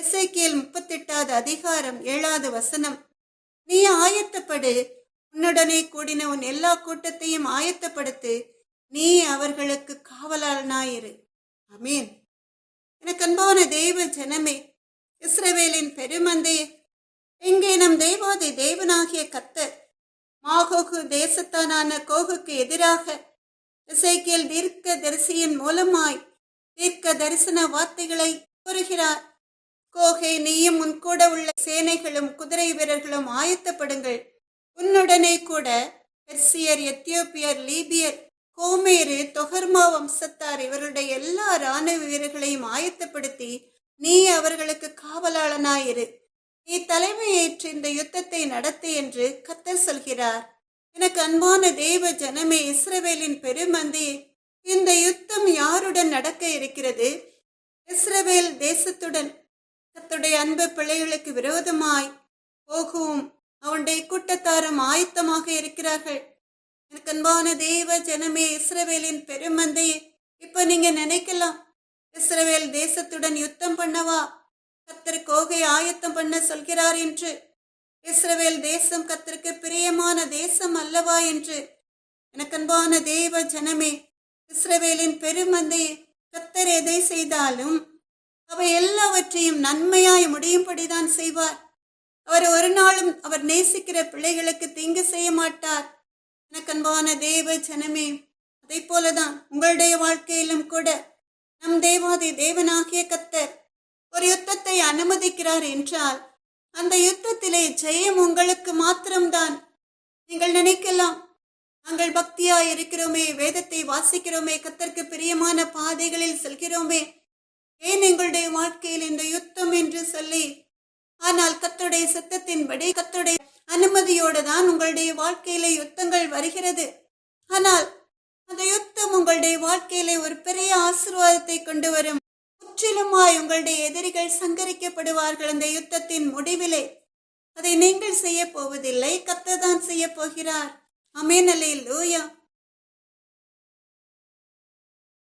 எசேக்கியேல் 38வது அதிகாரம் 7வது வசனம். நீ ஆயத்தப்படு, உன்னுடனே கூடின உன் எல்லா கூட்டத்தையும் ஆயத்தப்படுத்து, நீ அவர்களுக்கு காவலாளனாயிரு. ஆமீன். எனக்கு அன்பான தெய்வ ஜனமே, இஸ்ரவேலின் பெருமந்தையே, எங்கே நம் தெய்வாதி தேவனாகிய கர்த்தர் மாகோகு தேசத்தானான கோகுக்கு எதிராக எசேக்கியேல் தீர்க்க தரிசியின் மூலமாய் தீர்க்க தரிசன வார்த்தைகளை கூறுகிறார். கோகே, நீயும் உன் கூட உள்ள சேனைகளும் குதிரை வீரர்களும் ஆயத்தப்படுங்கள். உன்னுடனே கூட பெர்சியர், எத்தியோப்பியர், லீபியர், கோமேரு, தொகர்மா வம்சத்தார் இவருடைய எல்லா இராணுவ வீரர்களையும் ஆயத்தப்படுத்தி நீ அவர்களுக்கு காவலாளனாயிரு. நீ தலைமையேற்று இந்த யுத்தத்தை நடத்து என்று கர்த்தர் சொல்கிறார். எனக்கு அன்பான தேவ ஜனமே, இஸ்ரவேலின் பெருமந்தி, இந்த யுத்தம் யாருடன் நடக்க இருக்கிறது? இஸ்ரவேல் தேசத்துடன். கர்த்தருடைய அன்பு பிள்ளைகளுக்கு விரோதமாய் போகும் அவனுடைய கூட்டத்தாரும் ஆயத்தமாக இருக்கிறார்கள். எனக்கு அன்பான தேவ ஜனமே, இஸ்ரவேலின் பெருமந்தி, இப்ப நீங்க நினைக்கலாம், இஸ்ரவேல் தேசத்துடன் யுத்தம் பண்ணவா கர்த்தர் கோகை ஆயத்தம் பண்ண சொல்கிறார் என்று? இஸ்ரவேல் தேசம் கர்த்தருக்கு பிரியமான தேசம் அல்லவா என்று? எனக்கு அன்பான தேவ ஜனமே, இஸ்ரவேலின் பெருமந்தை, கர்த்தர் எதை செய்தாலும் அவை எல்லாவற்றையும் நன்மையாய் முடியும்படிதான் செய்வார். அவர் ஒரு நாளும் அவர் நேசிக்கிற பிள்ளைகளுக்கு தீங்கு செய்ய மாட்டார். எனக்கு அன்பான தேவ ஜனமே, அதை போலதான் உங்களுடைய வாழ்க்கையிலும் கூட நம் தேவாதி தேவனாகிய கர்த்தர் ஒரு யுத்தத்தை அனுமதிக்கிறார் என்றால் அந்த யுத்தத்திலே ஜெயம் உங்களுக்கு மாத்திரம்தான். நீங்கள் நினைக்கலாம், நாங்கள் பக்தியாய் இருக்கிறோமே, வேதத்தை வாசிக்கிறோமே, கர்த்தருக்கு பிரியமான பாதைகளில் செல்கிறோமே, ஏன் எங்களுடைய வாழ்க்கையில் இந்த யுத்தம் என்று சொல்லி. ஆனால் கர்த்தருடைய சித்தத்தின்படி கர்த்தருடைய அனுமதியோடு தான் உங்களுடைய வாழ்க்கையில யுத்தங்கள் வருகிறது. ஆனால் அந்த யுத்தம் உங்களுடைய வாழ்க்கையில ஒரு பெரிய ஆசீர்வாதத்தை கொண்டு வரும். முற்றிலுமாய் உங்களுடைய எதிரிகள் சங்கரிக்கப்படுவார்கள். அந்த யுத்தத்தின் முடிவிலே அதை நீங்கள் செய்ய போவதில்லை, கர்த்தர் தான் செய்ய போகிறார். ஆமென், அல்லேலூயா.